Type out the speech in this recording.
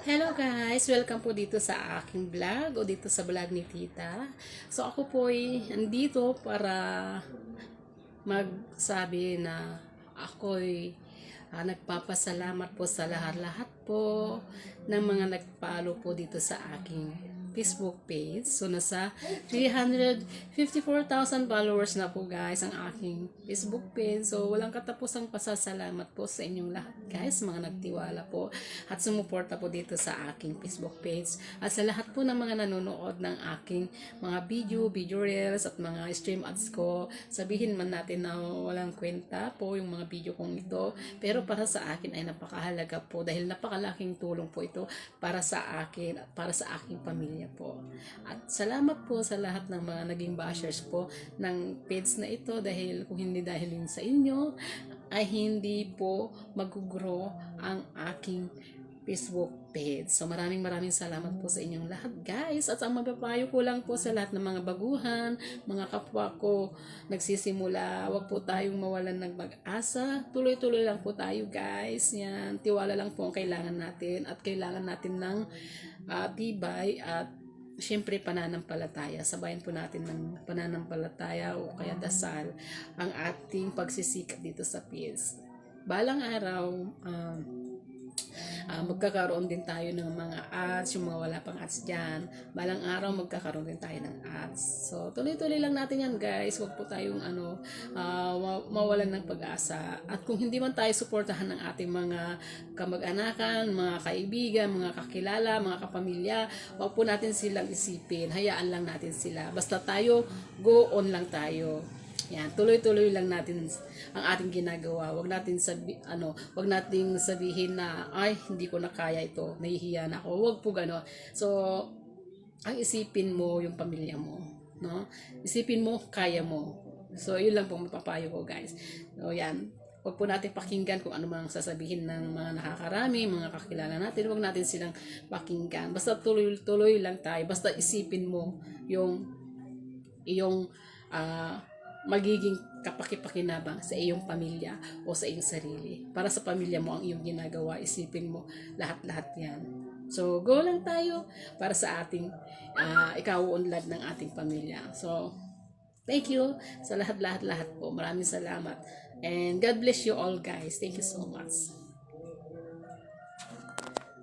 Hello guys! Welcome po dito sa aking vlog o dito sa vlog ni Tita. So ako po ay andito para magsabi na ako'y nagpapasalamat po sa lahat-lahat po ng mga nag-follow po dito sa aking Facebook page. So nasa 354,000 followers na po guys ang aking Facebook page. So walang katapusang pasasalamat po sa inyong lahat guys, mga nagtiwala po at sumuporta po dito sa aking Facebook page. At sa lahat po ng mga nanonood ng aking mga video reels at mga stream ads ko, sabihin man natin na walang kwenta po yung mga video kong ito, pero para sa akin ay napakahalaga po dahil napakalaking tulong po ito para sa akin at para sa aking pamilya po. At salamat po sa lahat ng mga naging bashers po ng page na ito dahil kung hindi dahil sa inyo ay hindi po mag-grow ang aking Facebook page. So maraming salamat po sa inyong lahat guys. At ang mapapayo ko lang po sa lahat ng mga baguhan, mga kapwa ko nagsisimula, wag po tayong mawalan ng pag-asa. Tuloy-tuloy lang po tayo guys. Yan, tiwala lang po ang kailangan natin at kailangan natin ng tibay at siyempre pananampalataya. Sabayan po natin ng pananampalataya o kaya dasal ang ating pagsisikap dito sa page. Balang araw, magkakaroon din tayo ng mga ads, yung mga wala pang ads dyan. Balang araw, magkakaroon din tayo ng ads. So, tuloy-tuloy lang natin yan, guys. Huwag po tayong mawalan ng pag-asa. At kung hindi man tayo suportahan ng ating mga kamag-anakan, mga kaibigan, mga kakilala, mga kapamilya, huwag po natin silang isipin. Hayaan lang natin sila. Basta tayo, go on lang tayo. Yan, tuloy-tuloy lang natin ang ating ginagawa. Wag nating sabihin na ay hindi ko na kaya ito, nahihiya na ako. Wag po gano. So, ang isipin mo yung pamilya mo, no? Isipin mo kaya mo. So, yun lang po mapapayo ko, guys. So, yan. Wag po natin pakinggan kung ano mang sasabihin ng mga nakakarami, mga kakilala natin. Wag natin silang pakinggan. Basta tuloy-tuloy lang tayo. Basta isipin mo yung magiging kapakipakinabang sa iyong pamilya o sa iyong sarili. Para sa pamilya mo ang iyong ginagawa, isipin mo lahat-lahat yan. So, go lang tayo para sa ating ikauunlad ng ating pamilya. So, thank you sa lahat po. Maraming salamat. And God bless you all guys. Thank you so much.